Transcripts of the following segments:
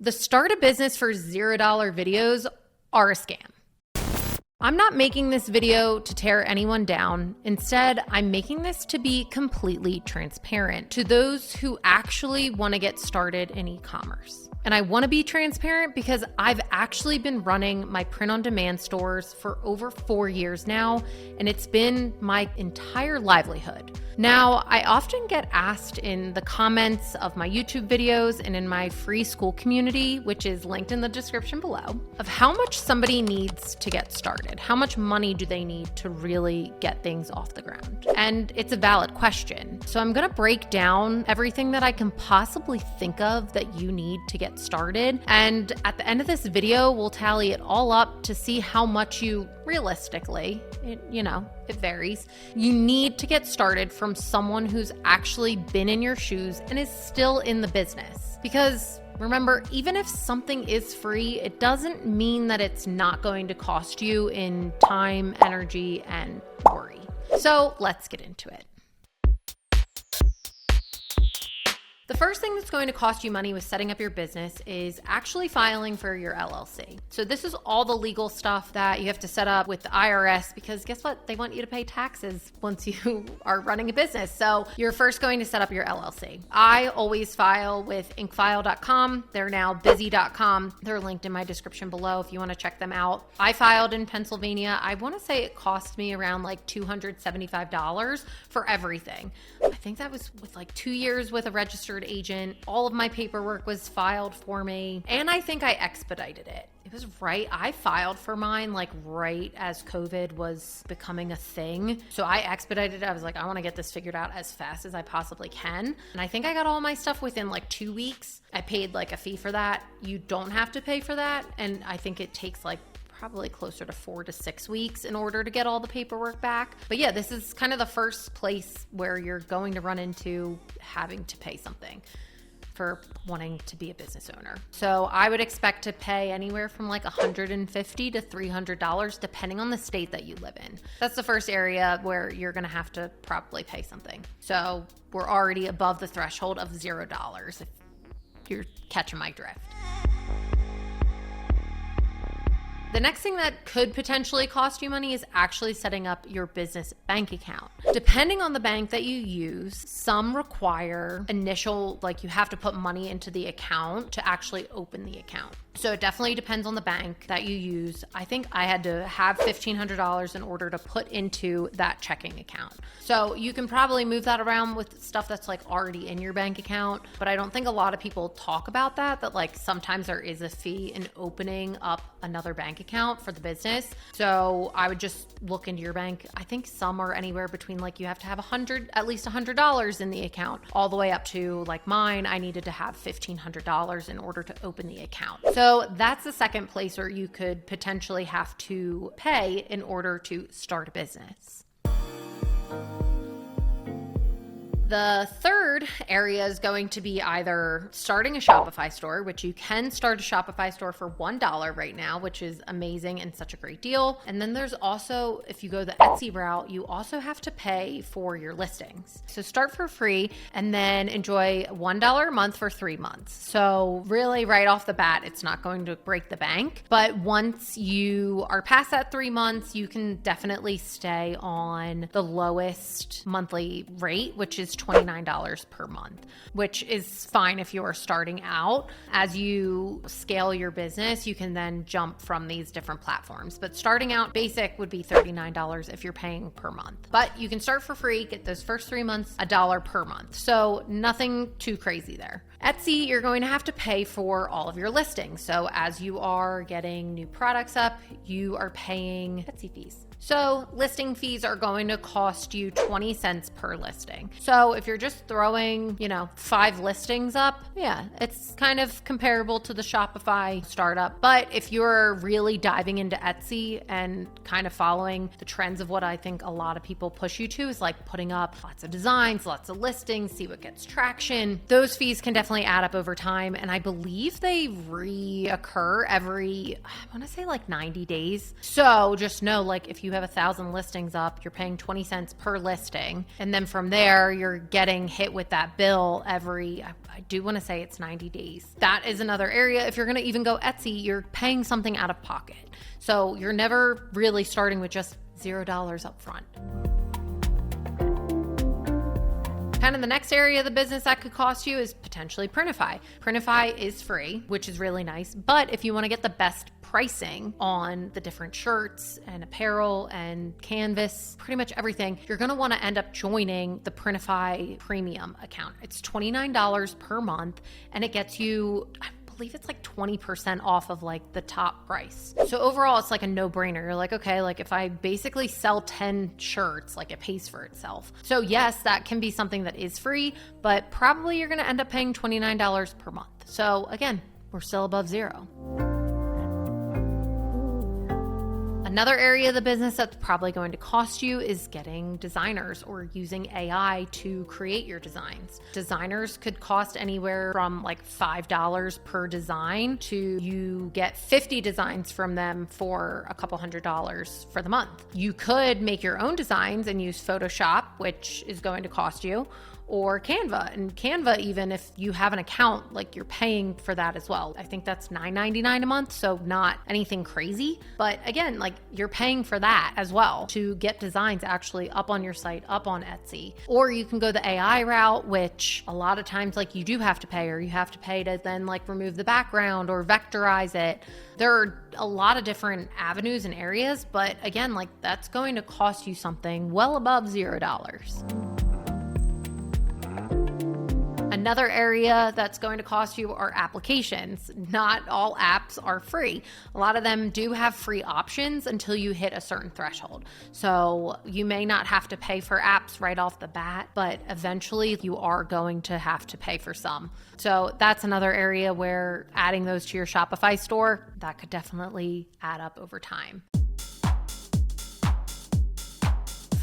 The start a business for $0 videos are a scam. I'm not making this video to tear anyone down. Instead, I'm making this to be completely transparent to those who actually want to get started in e-commerce. And I want to be transparent because I've actually been running my print-on-demand stores for over 4 years now, and it's been my entire livelihood. Now, I often get asked in the comments of my YouTube videos and in my free school community, which is linked in the description below, of how much somebody needs to get started. How much money do they need to really get things off the ground? And it's a valid question. So I'm going to break down everything that I can possibly think of that you need to get started. And at the end of this video, we'll tally it all up to see how much you realistically, it varies, you need to get started from someone who's actually been in your shoes and is still in the business. Because remember, even if something is free, it doesn't mean that it's not going to cost you in time, energy, and worry. So let's get into it. The first thing that's going to cost you money with setting up your business is actually filing for your LLC. So this is all the legal stuff that you have to set up with the IRS, because guess what? They want you to pay taxes once you are running a business. So you're first going to set up your LLC. I always file with inkfile.com. They're now busy.com. They're linked in my description below if you want to check them out. I filed in Pennsylvania. I want to say it cost me around like $275 for everything. I think that was with like 2 years with a registered agent. All of my paperwork was filed for me, and I think I expedited it. It was right. I filed for mine like right as COVID was becoming a thing. So I expedited it. I was like, I want to get this figured out as fast as I possibly can. And I think I got all my stuff within like 2 weeks. I paid like a fee for that. You don't have to pay for that. And I think it takes like probably closer to 4 to 6 weeks in order to get all the paperwork back. But yeah, this is kind of the first place where you're going to run into having to pay something for wanting to be a business owner. So I would expect to pay anywhere from like $150 to $300, depending on the state that you live in. That's the first area where you're going to have to probably pay something. So we're already above the threshold of $0, if you're catching my drift. The next thing that could potentially cost you money is actually setting up your business bank account. Depending on the bank that you use, some require initial, like you have to put money into the account to actually open the account. So it definitely depends on the bank that you use. I think I had to have $1,500 in order to put into that checking account. So you can probably move that around with stuff that's like already in your bank account, but I don't think a lot of people talk about that like sometimes there is a fee in opening up another bank account for the business. So I would just look into your bank. I think some are anywhere between like you have to have at least $100 in the account, all the way up to like mine, I needed to have $1,500 in order to open the account. So that's the second place where you could potentially have to pay in order to start a business. The third area is going to be either starting a Shopify store, which you can start a Shopify store for $1 right now, which is amazing and such a great deal. And then there's also, if you go the Etsy route, you also have to pay for your listings. So start for free and then enjoy $1 a month for 3 months. So really right off the bat, it's not going to break the bank. But once you are past that 3 months, you can definitely stay on the lowest monthly rate, which is $29 per month, which is fine if you are starting out. As you scale your business, you can then jump from these different platforms. But starting out basic would be $39 if you're paying per month. But you can start for free, get those first 3 months, $1 per month. So nothing too crazy there. Etsy, you're going to have to pay for all of your listings. So as you are getting new products up, you are paying Etsy fees. So listing fees are going to cost you 20 cents per listing. So if you're just throwing, 5 listings up, yeah, it's kind of comparable to the Shopify startup. But if you're really diving into Etsy and kind of following the trends of what I think a lot of people push you to is like putting up lots of designs, lots of listings, see what gets traction. Those fees can definitely add up over time. And I believe they reoccur every, I want to say like 90 days. So just know, like if you have 1,000 listings up, you're paying 20 cents per listing. And then from there, you're getting hit with that bill every, I do want to say it's 90 days. That is another area. If you're going to even go Etsy, you're paying something out of pocket. So you're never really starting with just $0 up front. Kind of the next area of the business that could cost you is potentially Printify. Printify is free, which is really nice. But if you want to get the best pricing on the different shirts and apparel and canvas, pretty much everything, you're going to want to end up joining the Printify premium account. It's $29 per month, and it gets you, I believe it's like 20% off of like the top price. So overall, it's like a no-brainer. You're like, okay, like if I basically sell 10 shirts, like it pays for itself. So yes, that can be something that is free, but probably you're going to end up paying $29 per month. So again, we're still above zero. Another area of the business that's probably going to cost you is getting designers or using AI to create your designs. Designers could cost anywhere from like $5 per design to you get 50 designs from them for a couple $100s for the month. You could make your own designs and use Photoshop, which is going to cost you, or Canva. And Canva, even if you have an account, like you're paying for that as well. I think that's $9.99 a month, so not anything crazy. But again, like you're paying for that as well to get designs actually up on your site, up on Etsy. Or you can go the AI route, which a lot of times like you do have to pay, or you have to pay to then like remove the background or vectorize it. There are a lot of different avenues and areas, but again, like that's going to cost you something well above $0. Another area that's going to cost you are applications. Not all apps are free. A lot of them do have free options until you hit a certain threshold. So you may not have to pay for apps right off the bat, but eventually you are going to have to pay for some. So that's another area where adding those to your Shopify store, that could definitely add up over time.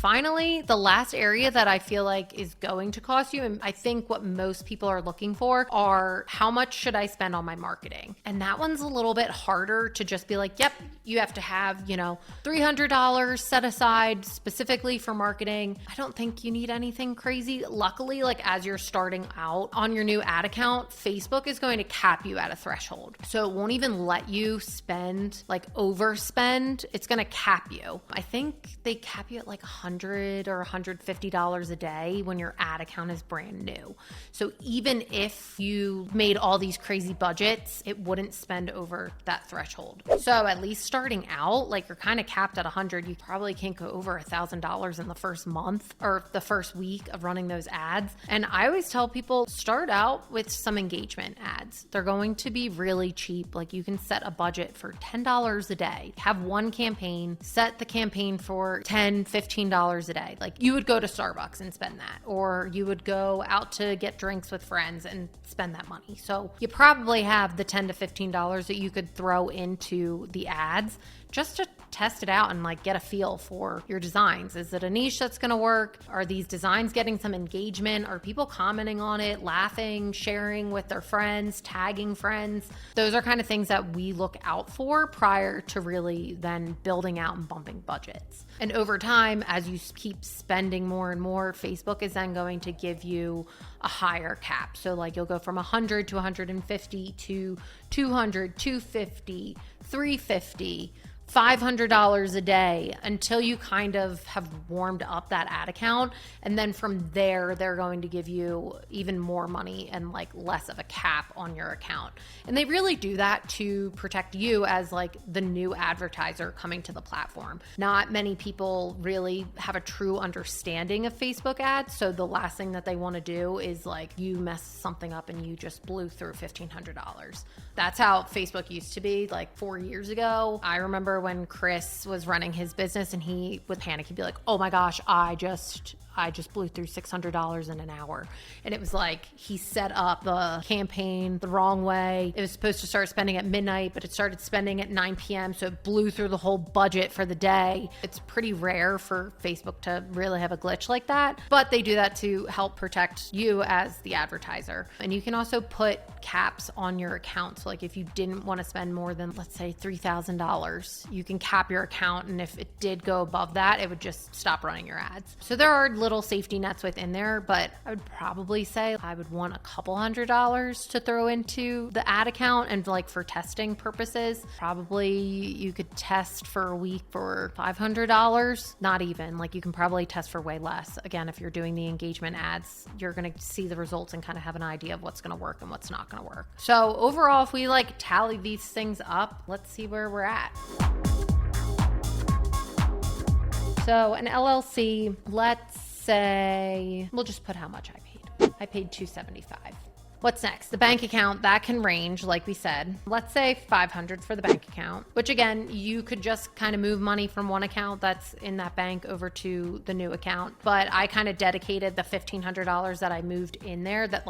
Finally, the last area that I feel like is going to cost you, and I think what most people are looking for, are how much should I spend on my marketing? And that one's a little bit harder to just be like, yep, you have to have, $300 set aside specifically for marketing. I don't think you need anything crazy. Luckily, like as you're starting out on your new ad account, Facebook is going to cap you at a threshold. So it won't even let you spend, like overspend. It's going to cap you. I think they cap you at like $100 or $150 a day when your ad account is brand new. So even if you made all these crazy budgets, it wouldn't spend over that threshold. So at least starting out, like you're kind of capped at 100. You probably can't go over $1,000 in the first month or the first week of running those ads. And I always tell people, start out with some engagement ads. They're going to be really cheap. Like you can set a budget for $10 a day. Have one campaign, set the campaign for $10, $15 a day. Like you would go to Starbucks and spend that, or you would go out to get drinks with friends and spend that money. So you probably have the $10 to $15 that you could throw into the ads just to test it out and like get a feel for your designs. Is it a niche that's going to work? Are these designs getting some engagement? Are people commenting on it, laughing, sharing with their friends, tagging friends? Those are kind of things that we look out for prior to really then building out and bumping budgets. And over time, as you keep spending more and more, Facebook is then going to give you a higher cap. So like you'll go from 100 to 150 to 200, 250, 350, $500 a day until you kind of have warmed up that ad account. And then from there, they're going to give you even more money and like less of a cap on your account. And they really do that to protect you as like the new advertiser coming to the platform. Not many people really have a true understanding of Facebook ads. So the last thing that they want to do is like you mess something up and you just blew through $1,500. That's how Facebook used to be like 4 years ago. I remember when Chris was running his business and he would panic. He'd be like, oh my gosh, I just I just blew through $600 in an hour. And it was like he set up the campaign the wrong way. It was supposed to start spending at midnight, but it started spending at 9 p.m. So it blew through the whole budget for the day. It's pretty rare for Facebook to really have a glitch like that, but they do that to help protect you as the advertiser. And you can also put caps on your account. So like if you didn't want to spend more than, let's say, $3,000, you can cap your account. And if it did go above that, it would just stop running your ads. So there are little safety nets within there, but I would probably say I would want a couple $100s to throw into the ad account. And like for testing purposes, probably you could test for a week for $500. Not even, like you can probably test for way less. Again, if you're doing the engagement ads, you're going to see the results and kind of have an idea of what's going to work and what's not going to work. So overall, if we like tally these things up, let's see where we're at. So an LLC, let's say, we'll just put how much I paid. I paid $275. What's next? The bank account, that can range, like we said. Let's say $500 for the bank account, which again, you could just kind of move money from one account that's in that bank over to the new account. But I kind of dedicated the $1,500 that I moved in there, that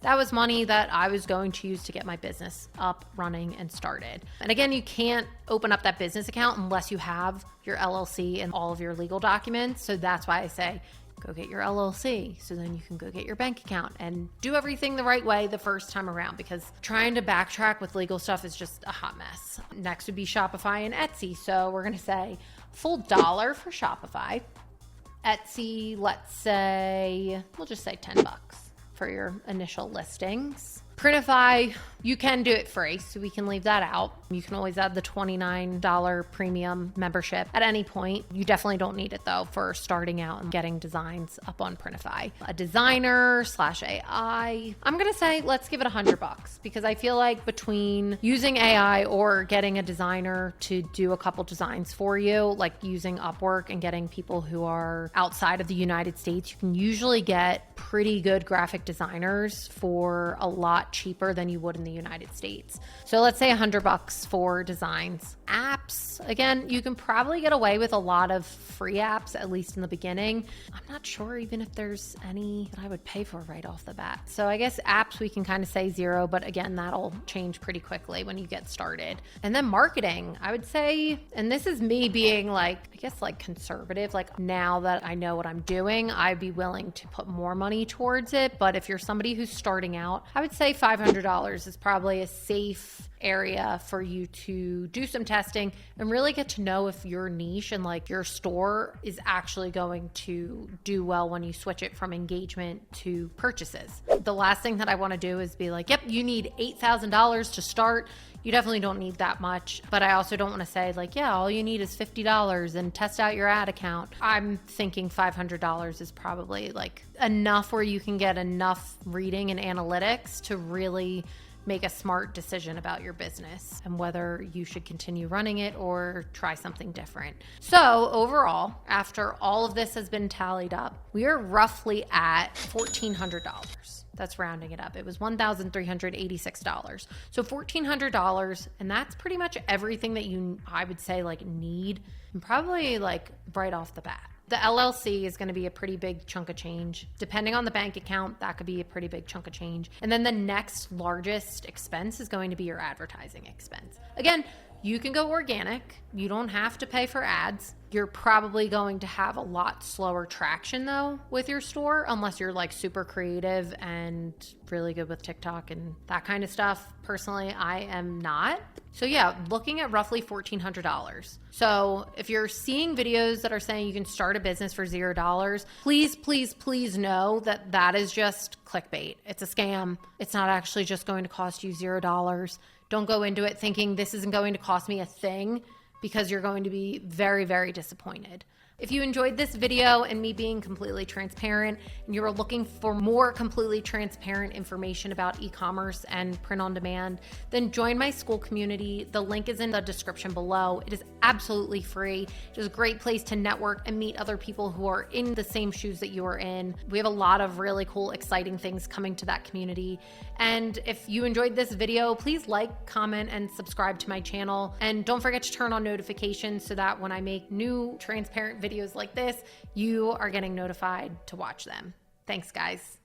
was money that I was going to use to get my business up, running, and started. And again, you can't open up that business account unless you have your LLC and all of your legal documents. So that's why I say, go get your LLC, so then you can go get your bank account and do everything the right way the first time around, because trying to backtrack with legal stuff is just a hot mess. Next would be Shopify and Etsy. So we're going to say full $1 for Shopify. Etsy, let's say, we'll just say $10 for your initial listings. Printify, you can do it free, so we can leave that out. You can always add the $29 premium membership at any point. You definitely don't need it though for starting out and getting designs up on Printify. A designer / AI, I'm gonna say let's give it $100 because I feel like between using AI or getting a designer to do a couple designs for you, like using Upwork and getting people who are outside of the United States, you can usually get pretty good graphic designers for a lot cheaper than you would in the United States. So let's say $100 for designs. Apps, again, you can probably get away with a lot of free apps, at least in the beginning. I'm not sure even if there's any that I would pay for right off the bat. So I guess apps, we can kind of say $0, but again, that'll change pretty quickly when you get started. And then marketing, I would say, and this is me being conservative, now that I know what I'm doing, I'd be willing to put more money towards it. But if you're somebody who's starting out, I would say $500 is probably a safe area for you to do some testing and really get to know if your niche and your store is actually going to do well when you switch it from engagement to purchases. The last thing that I want to do is be like, yep, you need $8,000 to start. You definitely don't need that much, but I also don't want to say all you need is $50 and test out your ad account. I'm thinking $500 is probably enough where you can get enough reading and analytics to really make a smart decision about your business and whether you should continue running it or try something different. So overall, after all of this has been tallied up, we are roughly at $1,400. That's rounding it up. It was $1,386. So $1,400, and that's pretty much everything that I would say need, and probably right off the bat. The LLC is going to be a pretty big chunk of change. Depending on the bank account, that could be a pretty big chunk of change. And then the next largest expense is going to be your advertising expense. Again, you can go organic. You don't have to pay for ads. You're probably going to have a lot slower traction though with your store, unless you're super creative and really good with TikTok and that kind of stuff. Personally, I am not. So yeah, looking at roughly $1,400. So if you're seeing videos that are saying you can start a business for $0, please, please, please know that that is just clickbait. It's a scam. It's not actually just going to cost you $0. Don't go into it thinking this isn't going to cost me a thing, because you're going to be very, very disappointed. If you enjoyed this video and me being completely transparent and you are looking for more completely transparent information about e-commerce and print on demand, then join my school community. The link is in the description below. It is absolutely free. It is a great place to network and meet other people who are in the same shoes that you are in. We have a lot of really cool, exciting things coming to that community. And if you enjoyed this video, please like, comment, and subscribe to my channel. And don't forget to turn on notifications so that when I make new transparent videos, videos like this, you are getting notified to watch them. Thanks, guys.